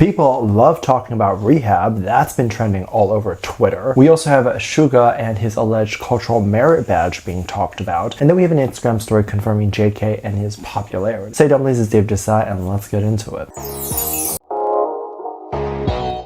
People love talking about Rehab. That's been trending all over Twitter. We also have Suga and his alleged cultural merit badge being talked about. And then we have an Instagram story confirming JK and his popularity. Say Dumblies is Dave Disci, and let's get into it.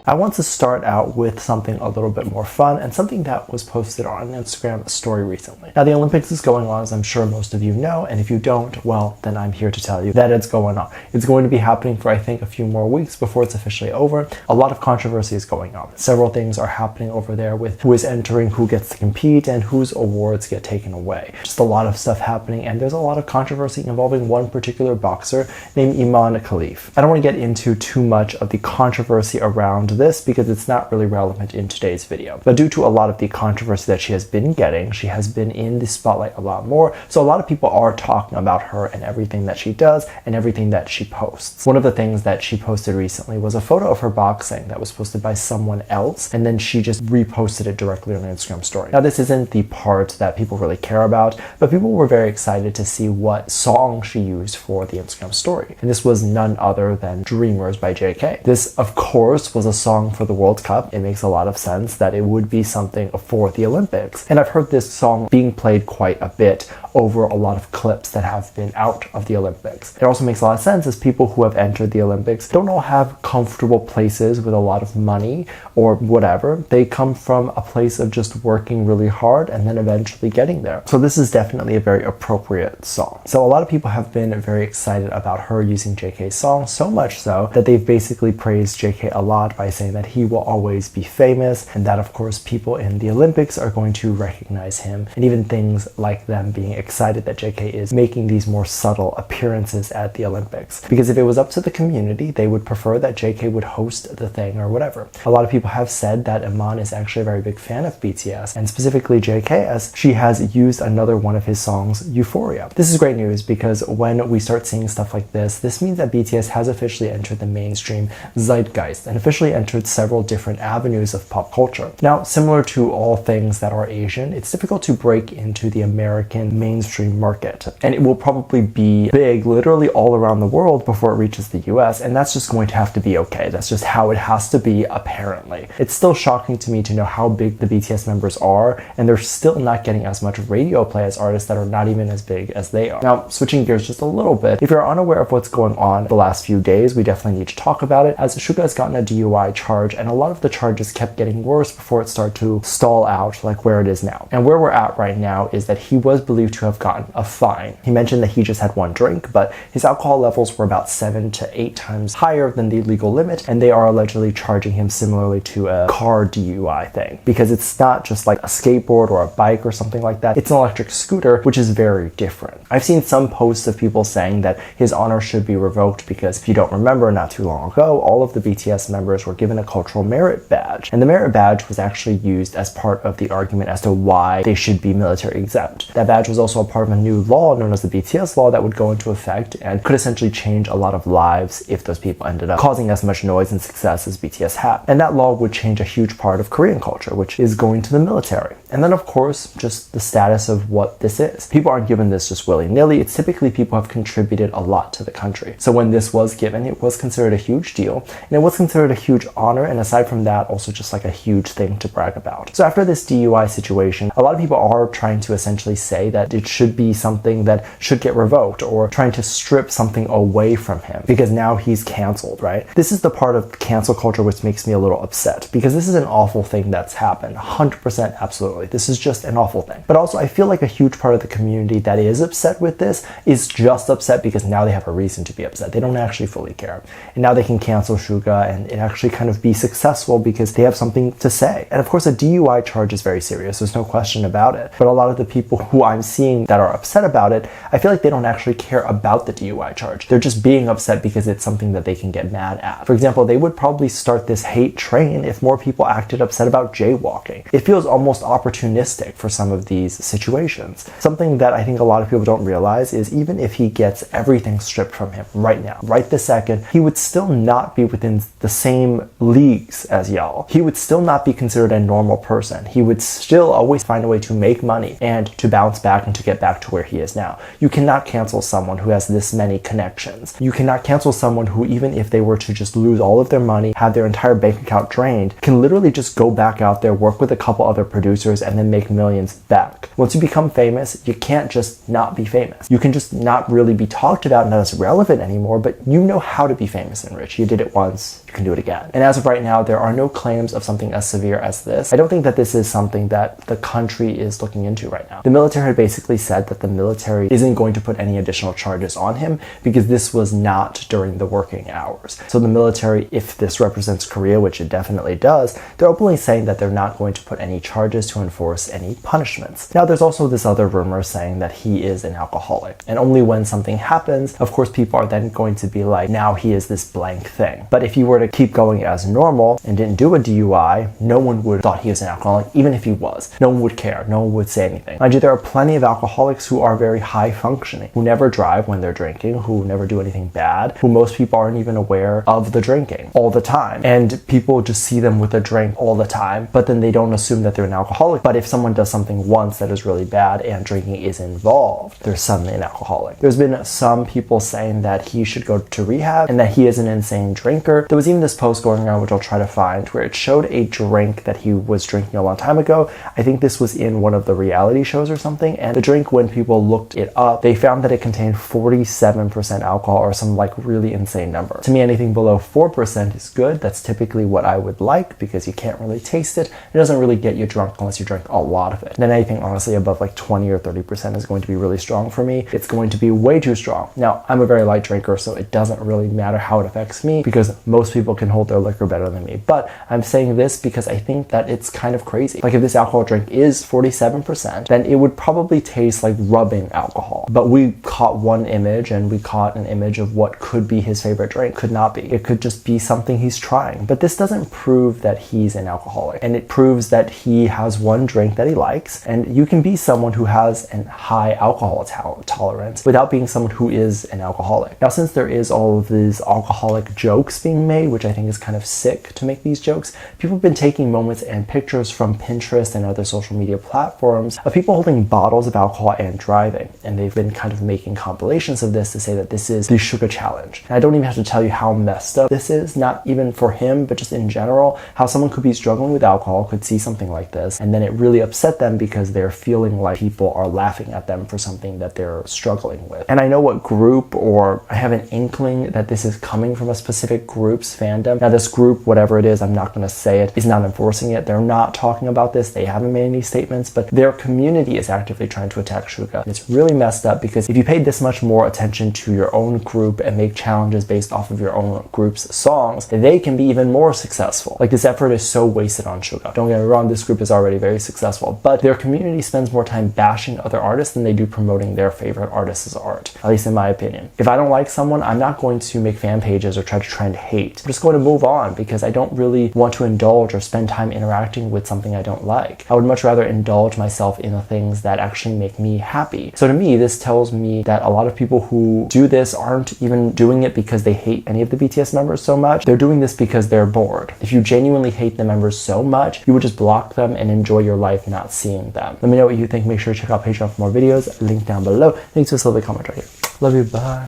I want to start out with something a little bit more fun and something that was posted on an Instagram story recently. Now, the Olympics is going on, as I'm sure most of you know, and if you don't, well, then I'm here to tell you that it's going on. It's going to be happening for, I think, a few more weeks before it's officially over. A lot of controversy is going on. Several things are happening over there with who is entering, who gets to compete, and whose awards get taken away. Just a lot of stuff happening, and there's a lot of controversy involving one particular boxer named Iman Khalif. I don't want to get into too much of the controversy around this because it's not really relevant in today's video. But due to a lot of the controversy that she has been getting, she has been in the spotlight a lot more. So a lot of people are talking about her and everything that she does and everything that she posts. One of the things that she posted recently was a photo of her boxing that was posted by someone else, and then she just reposted it directly on her Instagram story. Now, this isn't the part that people really care about, but people were very excited to see what song she used for the Instagram story. And this was none other than Dreamers by JK. This, of course, was a song for the World Cup. It makes a lot of sense that it would be something for the Olympics. And I've heard this song being played quite a bit over a lot of clips that have been out of the Olympics. It also makes a lot of sense as people who have entered the Olympics don't all have comfortable places with a lot of money or whatever. They come from a place of just working really hard and then eventually getting there. So this is definitely a very appropriate song. So a lot of people have been very excited about her using JK's song, so much so that they've basically praised JK a lot by saying that he will always be famous, and that of course people in the Olympics are going to recognize him, and even things like them being excited that JK is making these more subtle appearances at the Olympics. Because if it was up to the community, they would prefer that JK would host the thing or whatever. A lot of people have said that Iman is actually a very big fan of BTS, and specifically JK, as she has used another one of his songs, Euphoria. This is great news because when we start seeing stuff like this means that BTS has officially entered the mainstream zeitgeist and officially entered several different avenues of pop culture. Now, similar to all things that are Asian, it's difficult to break into the American mainstream market, and it will probably be big literally all around the world before it reaches the US, and that's just going to have to be okay. That's just how it has to be, apparently. It's still shocking to me to know how big the BTS members are, and they're still not getting as much radio play as artists that are not even as big as they are. Now, switching gears just a little bit, if you're unaware of what's going on the last few days, we definitely need to talk about it, as Suga has gotten a DUI charge, and a lot of the charges kept getting worse before it started to stall out like where it is now. And where we're at right now is that he was believed to have gotten a fine. He mentioned that he just had one drink, but his alcohol levels were about 7 to 8 times higher than the legal limit, and they are allegedly charging him similarly to a car DUI thing, because it's not just like a skateboard or a bike or something like that. It's an electric scooter, which is very different. I've seen some posts of people saying that his honor should be revoked because, if you don't remember, not too long ago, all of the BTS members were given a cultural merit badge, and the merit badge was actually used as part of the argument as to why they should be military exempt. That badge was also a part of a new law known as the BTS law that would go into effect and could essentially change a lot of lives if those people ended up causing as much noise and success as BTS had. And that law would change a huge part of Korean culture, which is going to the military. And then, of course, just the status of what this is. People aren't given this just willy-nilly. It's typically people have contributed a lot to the country. So when this was given, it was considered a huge deal, and it was considered a huge honor, and aside from that, also just like a huge thing to brag about. So after this DUI situation, a lot of people are trying to essentially say that it should be something that should get revoked, or trying to strip something away from him because now he's canceled, right? This is the part of cancel culture which makes me a little upset, because this is an awful thing that's happened. 100% absolutely. This is just an awful thing. But also, I feel like a huge part of the community that is upset with this is just upset because now they have a reason to be upset. They don't actually fully care. And now they can cancel Suga and it actually kind of be successful because they have something to say. And of course, a DUI charge is very serious. There's no question about it. But a lot of the people who I'm seeing that are upset about it, I feel like they don't actually care about the DUI charge. They're just being upset because it's something that they can get mad at. For example, they would probably start this hate train if more people acted upset about jaywalking. It feels almost opportunistic for some of these situations. Something that I think a lot of people don't realize is even if he gets everything stripped from him right now, right this second, he would still not be within the same leagues as y'all. He would still not be considered a normal person. He would still always find a way to make money and to bounce back and to get back to where he is now. You cannot cancel someone who has this many connections. You cannot cancel someone who, even if they were to just lose all of their money, have their entire bank account drained, can literally just go back out there, work with a couple other producers, and then make millions back. Once you become famous, you can't just not be famous. You can just not really be talked about, not as relevant anymore, but you know how to be famous and rich. You did it once, you can do it again. And as of right now, there are no claims of something as severe as this. I don't think that this is something that the country is looking into right now. The military had basically said that the military isn't going to put any additional charges on him because this was not during the working hours. So the military, if this represents Korea, which it definitely does, they're openly saying that they're not going to put any charges to enforce any punishments. Now, there's also this other rumor saying that he is an alcoholic, and only when something happens, of course, people are then going to be like, now he is this blank thing. But if he were to keep going as normal and didn't do a DUI, no one would have thought he was an alcoholic, even if he was. No one would care. No one would say anything. Mind you, there are plenty of alcoholics who are very high functioning, who never drive when they're drinking, who never do anything bad, who most people aren't even aware of the drinking all the time. And people just see them with a drink all the time, but then they don't assume that they're an alcoholic. But if someone does something once that is really bad and drinking is involved, they're suddenly an alcoholic. There's been some people saying that he should go to rehab and that he is an insane drinker. There was even this post going around, which I'll try to find, where it showed a drink that he was drinking a long time ago. I think this was in one of the reality shows or something, and the drink, when people looked it up, they found that it contained 47% alcohol, or some like really insane number. To me, anything below 4% is good. That's typically what I would like because you can't really taste it. It doesn't really get you drunk unless you drink a lot of it. And then anything honestly above like 20 or 30% is going to be really strong for me. It's going to be way too strong. Now, I'm a very light drinker, so it doesn't really matter how it affects me because most people can hold their liquor better than me. But I'm saying this because I think that it's kind of crazy. Like, if this alcohol drink is 47%, then it would probably taste like rubbing alcohol. But we caught one image, and we caught an image of what could be his favorite drink. Could not be. It could just be something he's trying. But this doesn't prove that he's an alcoholic. And it proves that he has one drink that he likes. And you can be someone who has a high alcohol tolerance without being someone who is an alcoholic. Now, since there is all of these alcoholic jokes being made, which I think is kind of sick to make these jokes, people have been taking moments and pictures from Pinterest and other social media platforms of people holding bottles of alcohol and driving. And they've been kind of making compilations of this to say that this is the Suga challenge. And I don't even have to tell you how messed up this is, not even for him, but just in general, how someone could be struggling with alcohol, could see something like this, and then it really upset them because they're feeling like people are laughing at them for something that they're struggling with. And I know what group, or I have an inkling that this is coming from a specific group's fandom. Now, this group, whatever it is, I'm not going to say it, is not enforcing it. They're not talking about this. They haven't made any statements, but their community is actively trying to attack Suga. And it's really messed up because if you paid this much more attention to your own group and make challenges based off of your own group's songs, they can be even more successful. Like, this effort is so wasted on Suga. Don't get me wrong, this group is already very successful, but their community spends more time bashing other artists than they do promoting their favorite artist's art, at least in my opinion. If I don't like someone, I'm not going to make fan pages or try to trend hate. I'm just going to move on because I don't really want to indulge or spend time interacting with something I don't like. I would much rather indulge myself in the things that actually make me happy. So to me, this tells me that a lot of people who do this aren't even doing it because they hate any of the BTS members so much. They're doing this because they're bored. If you genuinely hate the members so much, you would just block them and enjoy your life not seeing them. Let me know what you think. Make sure to check out Patreon for more videos. Link down below. Thanks for the comment right here. Love you. Bye.